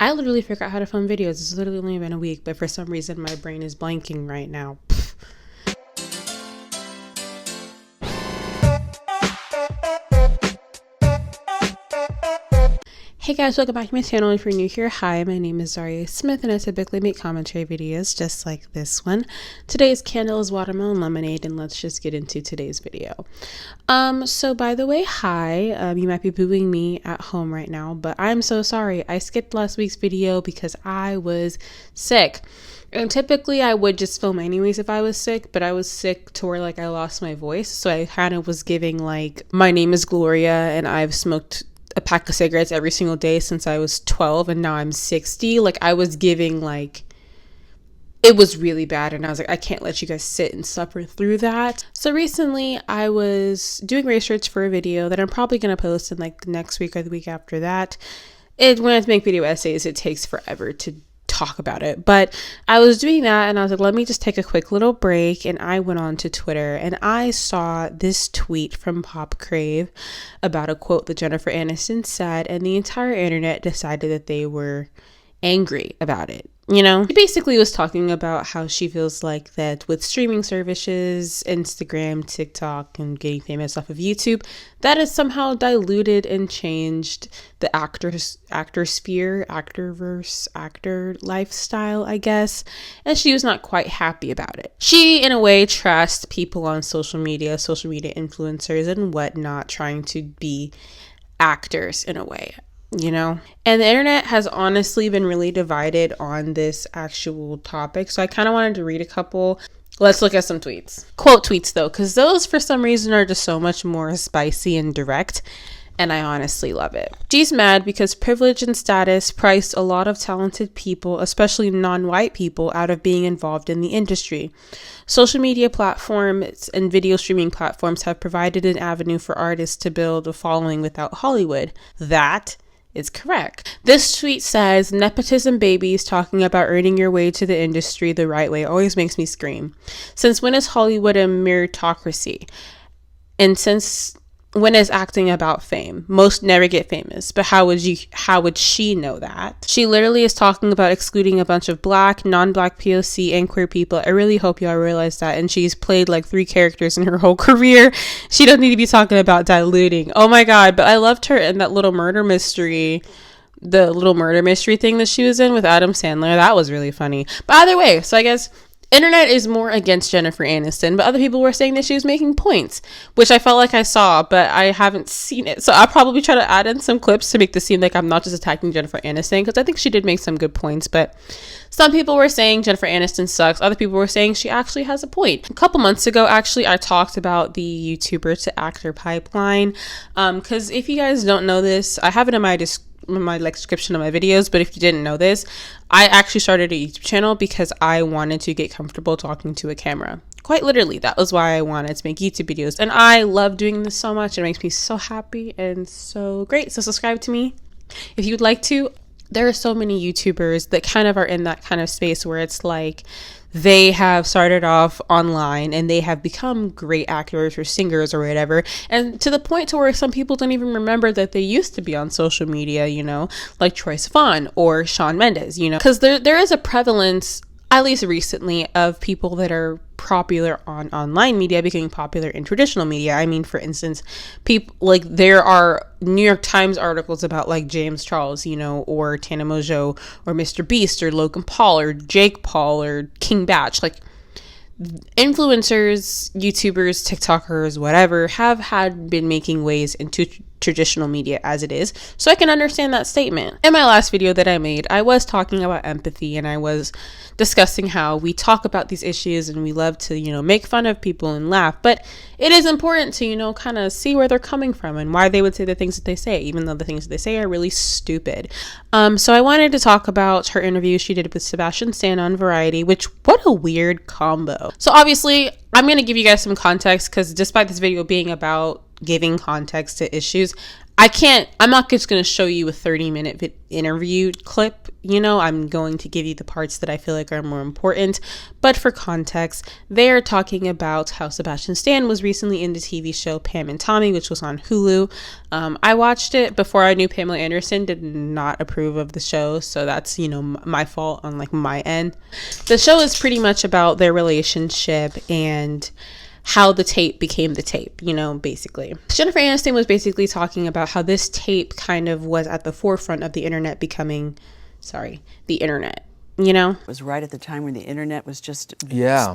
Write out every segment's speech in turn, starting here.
I literally forgot how to film videos. It's literally only been a week, but for some reason my brain is blanking right now. Hey guys, welcome back to my channel. If you're new here, hi, my name is Zhariya Smith and I typically make commentary videos just like this one. Today's candle is watermelon lemonade, and let's just get into today's video. So by the way, hi, you might be booing me at home right now, but I'm so sorry. I skipped last week's video because I was sick. And typically I would just film anyways if I was sick, but I was sick to where like I lost my voice. So I kind of was giving like, my name is Gloria and I've smoked a pack of cigarettes every single day since I was 12 and now I'm 60. Like I was giving like, it was really bad, and I was like, I can't let you guys sit and suffer through that. So recently I was doing research for a video that I'm probably going to post in like next week or the week after that. When I have to make video essays, it takes forever to talk about it, but I was doing that and I was like, let me just take a quick little break, and I went on to Twitter and I saw this tweet from Pop Crave about a quote that Jennifer Aniston said, and the entire internet decided that they were angry about it. You know, she basically was talking about how she feels like that with streaming services, Instagram, TikTok, and getting famous off of YouTube, that has somehow diluted and changed the actor sphere, actorverse, actor lifestyle, I guess. And she was not quite happy about it. She, in a way, trashed people on social media influencers and whatnot, trying to be actors in a way. You know, and the internet has honestly been really divided on this actual topic. So I kind of wanted to read a couple. Let's look at some tweets. Quote tweets though, because those for some reason are just so much more spicy and direct. And I honestly love it. She's mad because privilege and status priced a lot of talented people, especially non-white people, out of being involved in the industry. Social media platforms and video streaming platforms have provided an avenue for artists to build a following without Hollywood. That is correct. This tweet says, nepotism babies talking about earning your way to the industry the right way always makes me scream. Since when is Hollywood a meritocracy? And since when is acting about fame? Most never get famous, but how would she know that? She literally is talking about excluding a bunch of black, non-black POC and queer people. I really hope y'all realize that. And she's played like 3 characters in her whole career. She doesn't need to be talking about diluting. Oh my God. But I loved her in that little murder mystery, the little murder mystery thing that she was in with Adam Sandler. That was really funny. But either way, so I guess internet is more against Jennifer Aniston, but other people were saying that she was making points, which I felt like I saw, but I haven't seen it. So I'll probably try to add in some clips to make this seem like I'm not just attacking Jennifer Aniston, because I think she did make some good points. But some people were saying Jennifer Aniston sucks. Other people were saying she actually has a point. A couple months ago, actually, I talked about the YouTuber to actor pipeline. Because if you guys don't know this, I have it in my description of my videos, but if you didn't know this, I actually started a YouTube channel because I wanted to get comfortable talking to a camera. Quite literally, that was why I wanted to make YouTube videos, and I love doing this so much. It makes me so happy and so great. So subscribe to me if you'd like to. There are so many YouTubers that kind of are in that kind of space where it's like they have started off online and they have become great actors or singers or whatever, and to the point to where some people don't even remember that they used to be on social media, you know, like Troye Sivan or Shawn Mendes, you know, because there is a prevalence, at least recently, of people that are popular on online media becoming popular in traditional media. I mean, for instance, people like there are New York Times articles about like James Charles, you know, or Tana Mongeau or Mr. Beast or Logan Paul or Jake Paul or King Batch. Like influencers, YouTubers, TikTokers, whatever, have been making waves into traditional media as it is. So I can understand that statement. In my last video that I made, I was talking about empathy, and I was discussing how we talk about these issues and we love to, you know, make fun of people and laugh, but it is important to, you know, kind of see where they're coming from and why they would say the things that they say, even though the things that they say are really stupid. So I wanted to talk about her interview she did with Sebastian Stan on Variety, which, what a weird combo. So obviously I'm going to give you guys some context, because despite this video being about giving context to issues, I'm not just going to show you a 30-minute interview clip. I'm going to give you the parts that I feel like are more important. But for context, they are talking about how Sebastian Stan was recently in the TV show Pam and Tommy, which was on Hulu. I watched it before I knew Pamela Anderson, did not approve of the show. So that's, my fault on like my end. The show is pretty much about their relationship and how the tape became the tape, basically. Jennifer Aniston was basically talking about how this tape kind of was at the forefront of the internet becoming, the internet, It was right at the time when the internet was just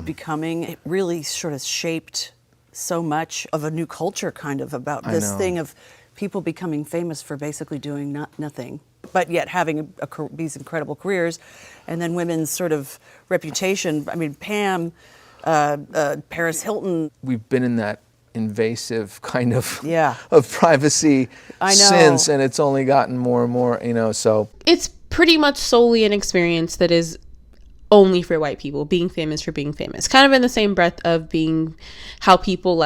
becoming. It really sort of shaped so much of a new culture kind of about this thing of people becoming famous for basically doing nothing, but yet having these incredible careers. And then women's sort of reputation. I mean, Pam, Paris Hilton. We've been in that invasive kind of privacy since, and it's only gotten more and more, so. It's pretty much solely an experience that is only for white people, being famous for being famous. Kind of in the same breath of being how people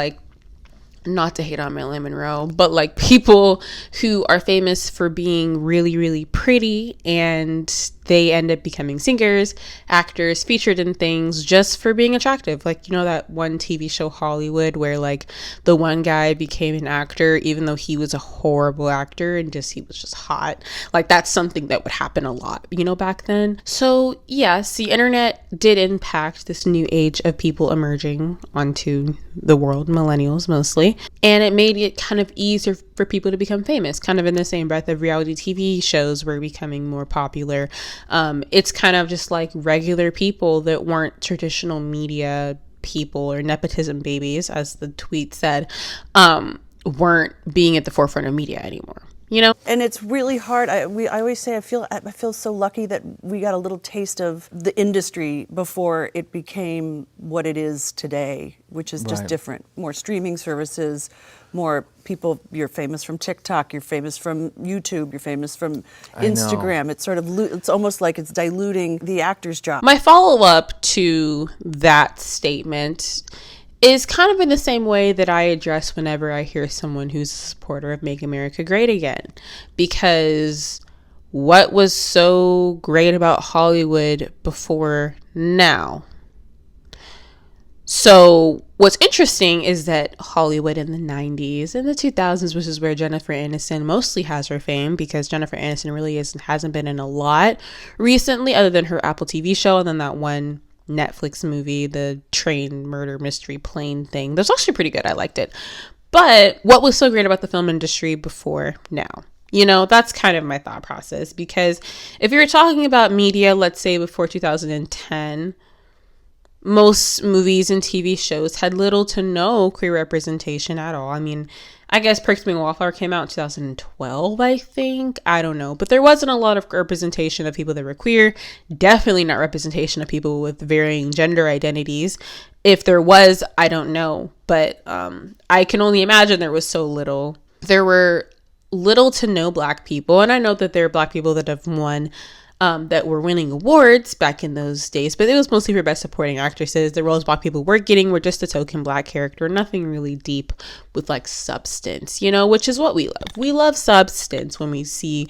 not to hate on Marilyn Monroe, but like people who are famous for being really, really pretty and they end up becoming singers, actors, featured in things just for being attractive. Like, that one TV show Hollywood where like the one guy became an actor even though he was a horrible actor and he was just hot. Like that's something that would happen a lot, back then. So yes, the internet did impact this new age of people emerging onto the world, millennials mostly. And it made it kind of easier for people to become famous, kind of in the same breath of reality TV shows were becoming more popular. It's kind of just like regular people that weren't traditional media people or nepotism babies, as the tweet said, weren't being at the forefront of media anymore. And it's really hard. I always say I feel so lucky that we got a little taste of the industry before it became what it is today, which is just different. More streaming services, more people. You're famous from TikTok, you're famous from YouTube, you're famous from Instagram. It's sort of it's almost like it's diluting the actor's job. My follow-up to that statement is kind of in the same way that I address whenever I hear someone who's a supporter of Make America Great Again. Because what was so great about Hollywood before now? So what's interesting is that Hollywood in the 90s and the 2000s, which is where Jennifer Aniston mostly has her fame, because Jennifer Aniston really hasn't been in a lot recently other than her Apple TV show and then that one Netflix movie, the train murder mystery plane thing. That's actually pretty good. I liked it. But what was so great about the film industry before now? That's kind of my thought process, because if you're talking about media, let's say before 2010, most movies and TV shows had little to no queer representation at all. I mean, I guess Perks Being a Wallflower came out in 2012, I think. I don't know. But there wasn't a lot of representation of people that were queer. Definitely not representation of people with varying gender identities. If there was, I don't know. But I can only imagine there was so little. There were little to no Black people. And I know that there are Black people that have won that were winning awards back in those days, but it was mostly for best supporting actresses. The roles Black people were getting were just a token Black character, nothing really deep with like substance, which is what we love. We love substance when we see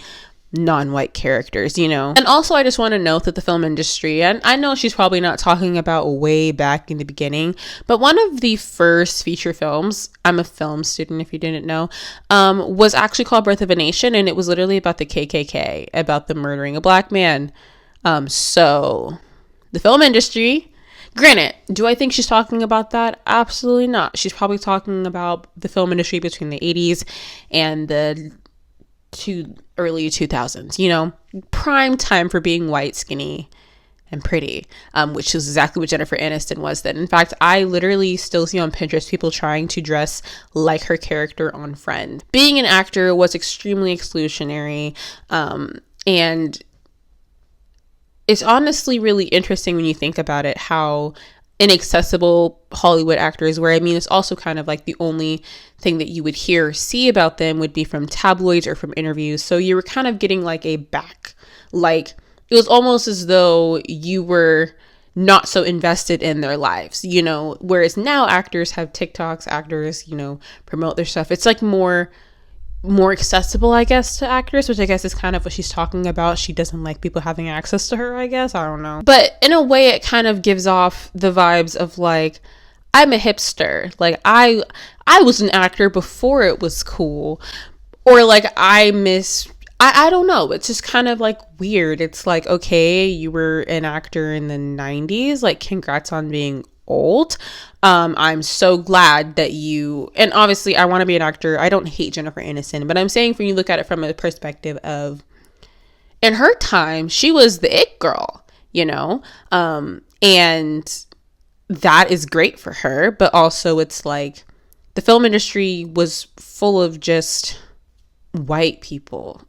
non-white characters, And also I just want to note that the film industry, and I know she's probably not talking about way back in the beginning, but one of the first feature films, I'm a film student if you didn't know, was actually called Birth of a Nation, and it was literally about the KKK, about them murdering a Black man. So the film industry, granted, do I think she's talking about that? Absolutely not. She's probably talking about the film industry between the 80s and the early 2000s, prime time for being white, skinny, and pretty, which is exactly what Jennifer Aniston was then. In fact, I literally still see on Pinterest people trying to dress like her character on Friends. Being an actor was extremely exclusionary, and it's honestly really interesting when you think about it, how inaccessible Hollywood actors were. I mean, it's also kind of like the only thing that you would hear or see about them would be from tabloids or from interviews. So you were kind of getting like it was almost as though you were not so invested in their lives, whereas now actors have TikToks, actors, promote their stuff. It's like more more accessible, I guess, to actors, which I guess is kind of what she's talking about. She doesn't like people having access to her, I guess. I don't know. But in a way, it kind of gives off the vibes of like, I'm a hipster. Like, I was an actor before it was cool. Or like, I don't know. It's just kind of like weird. It's like, okay, you were an actor in the 90s. Like, congrats on being old. I'm so glad that you, and obviously I want to be an actor. I don't hate Jennifer Aniston, but I'm saying when you look at it from a perspective of, in her time, she was the it girl, you know? And that is great for her, but also it's like the film industry was full of just white people.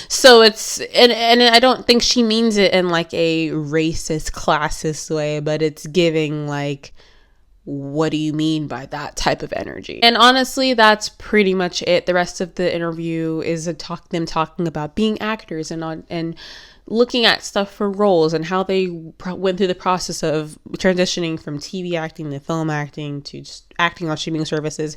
So it's, and I don't think she means it in like a racist, classist way, but it's giving like, what do you mean by that type of energy? And honestly, that's pretty much it. The rest of the interview is them talking about being actors and looking at stuff for roles and how they went through the process of transitioning from TV acting to film acting to just acting on streaming services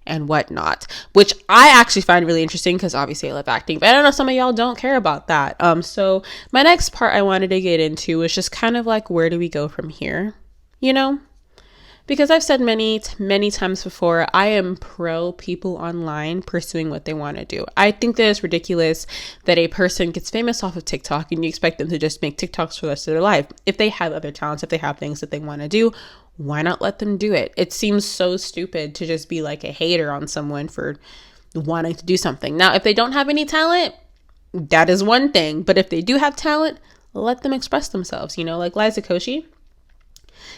and whatnot, which I actually find really interesting because obviously I love acting, but I don't know, some of y'all don't care about that. So my next part I wanted to get into was just kind of like, where do we go from here? You know? Because I've said many times before, I am pro people online pursuing what they want to do. I think that it's ridiculous that a person gets famous off of TikTok and you expect them to just make TikToks for the rest of their life. If they have other talents, if they have things that they want to do, why not let them do it? It seems so stupid to just be like a hater on someone for wanting to do something. Now, if they don't have any talent, that is one thing. But if they do have talent, let them express themselves. You know, like Liza Koshy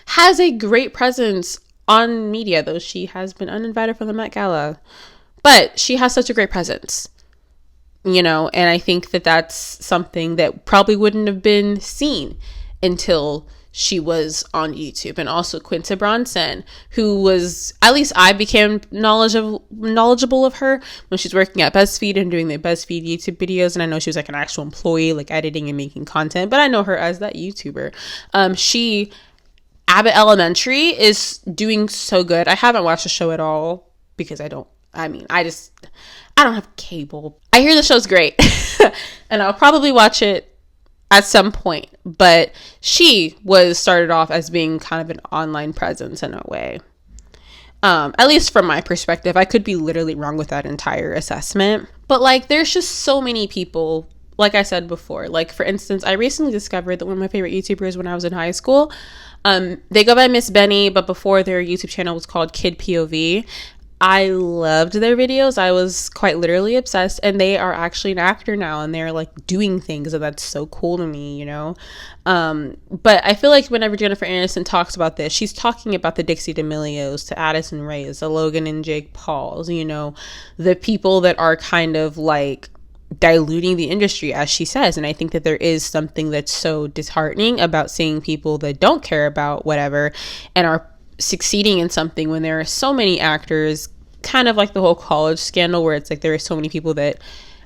has a great presence on media, though she has been uninvited from the Met Gala. But she has such a great presence, you know, and I think that that's something that probably wouldn't have been seen until she was on YouTube. And also Quinta Bronson, who was, at least I became knowledgeable of her when she's working at BuzzFeed and doing the BuzzFeed YouTube videos. And I know she was like an actual employee, like editing and making content, but I know her as that YouTuber. Abbott Elementary is doing so good. I haven't watched the show at all because I don't have cable. I hear the show's great and I'll probably watch it at some point, but she started off as being kind of an online presence in a way. At least from my perspective. I could be literally wrong with that entire assessment, but like, there's just so many people. Like I said before, like for instance, I recently discovered that one of my favorite YouTubers when I was in high school, they go by Miss Benny, but before their YouTube channel was called Kid POV. I loved their videos. I was quite literally obsessed, and they are actually an actor now, and they're like doing things, and that's so cool to me, you know? But I feel like whenever Jennifer Aniston talks about this, she's talking about the Dixie D'Amelios, to Addison Rae's, the Logan and Jake Pauls, you know, the people that are kind of like diluting the industry, as she says. And I think that there is something that's so disheartening about seeing people that don't care about whatever and are succeeding in something when there are so many actors, kind of like the whole college scandal where it's like there are so many people that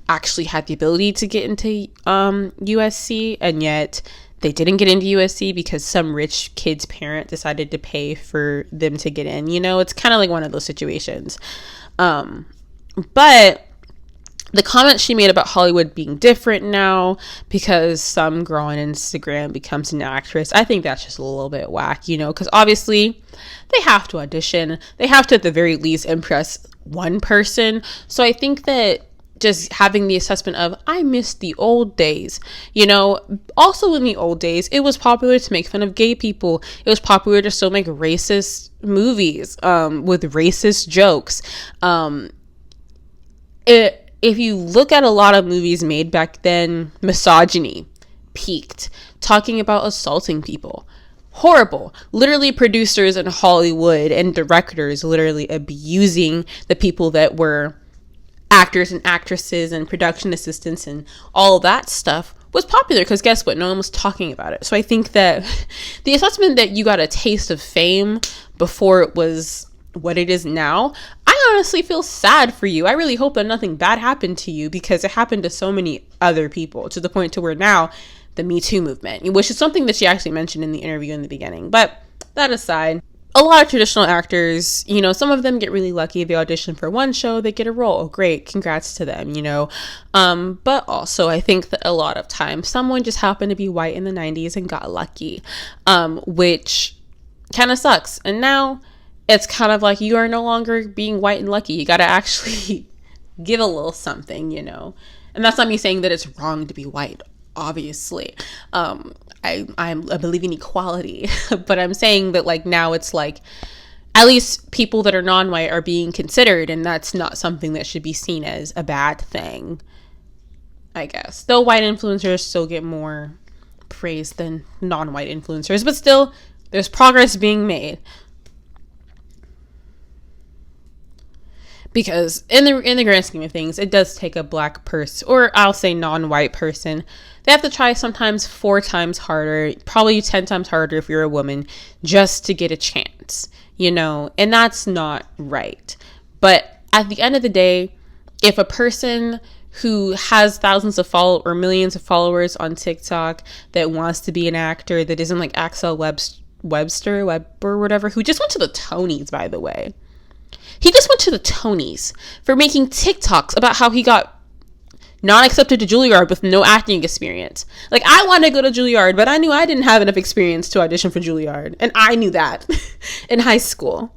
actually had the ability to get into USC and yet they didn't get into USC because some rich kid's parent decided to pay for them to get in. You know, it's kind of like one of those situations. But the comment she made about Hollywood being different now because some girl on Instagram becomes an actress, I think that's just a little bit whack, you know, because obviously they have to audition. They have to at the very least impress one person. So I think that just having the assessment of, I miss the old days, you know. Also in the old days, it was popular to make fun of gay people. It was popular to still make racist movies with racist jokes. If you look at a lot of movies made back then, misogyny peaked, talking about assaulting people. Horrible. Literally producers in Hollywood and directors literally abusing the people that were actors and actresses and production assistants and all that stuff was popular because guess what? No one was talking about it. So I think that the assessment that you got a taste of fame before it was what it is now, I honestly feel sad for you. I really hope that nothing bad happened to you because it happened to so many other people to the point to where now the Me Too movement, which is something that she actually mentioned in the interview in the beginning. But that aside, a lot of traditional actors, you know, some of them get really lucky. They audition for one show, they get a role. Oh, great, congrats to them, you know. But also I think that a lot of times someone just happened to be white in the 90s and got lucky, which kind of sucks. And now it's kind of like you are no longer being white and lucky. You got to actually give a little something, you know. And that's not me saying that it's wrong to be white, obviously. I believe in equality, but I'm saying that like now it's like at least people that are non-white are being considered, and that's not something that should be seen as a bad thing, I guess. Though white influencers still get more praise than non-white influencers, but still there's progress being made. Because in the grand scheme of things, it does take a black person, or I'll say non-white person. They have to try sometimes 4 times harder, probably 10 times harder if you're a woman, just to get a chance, you know, and that's not right. But at the end of the day, if a person who has thousands of or millions of followers on TikTok that wants to be an actor, that isn't like Axel Webster, whatever, who just went to the Tonys, by the way. He just went to the Tonys for making TikToks about how he got not accepted to Juilliard with no acting experience. Like, I wanted to go to Juilliard, but I knew I didn't have enough experience to audition for Juilliard. And I knew that in high school.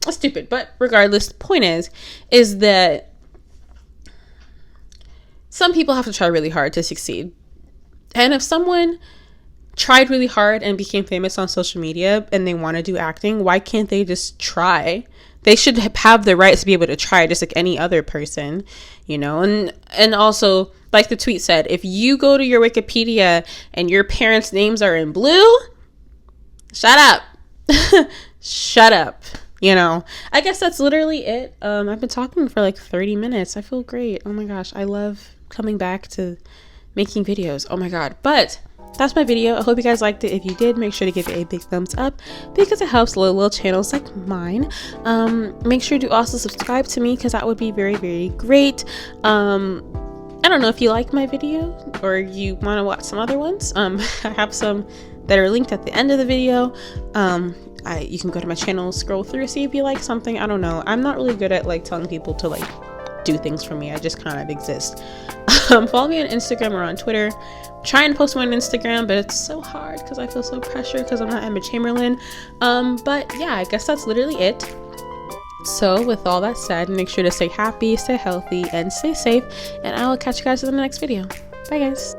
That's stupid. But regardless, the point is that some people have to try really hard to succeed. And if someone tried really hard and became famous on social media and they want to do acting, why can't they just try? They should have the right to be able to try just like any other person, you know. And also, like the tweet said, if you go to your Wikipedia and your parents' names are in blue, shut up. Shut up. You know, I guess that's literally it. I've been talking for like 30 minutes. I feel great. Oh my gosh, I love coming back to making videos. Oh my god. But that's my video. I hope you guys liked it. If you did, make sure to give it a big thumbs up because it helps little channels like mine. Make sure to also subscribe to me because that would be very, very great. I don't know if you like my video or you want to watch some other ones. I have some that are linked at the end of the video. You can go to my channel, scroll through, see if you like something. I don't know. I'm not really good at like telling people to like do things for me. I just kind of exist. Follow me on Instagram or on Twitter. I'm trying to post more on Instagram, but it's so hard because I feel so pressured because I'm not Emma Chamberlain. But yeah, I guess that's literally it. So with all that said, make sure to stay happy, stay healthy, and stay safe. And I will catch you guys in the next video. Bye guys.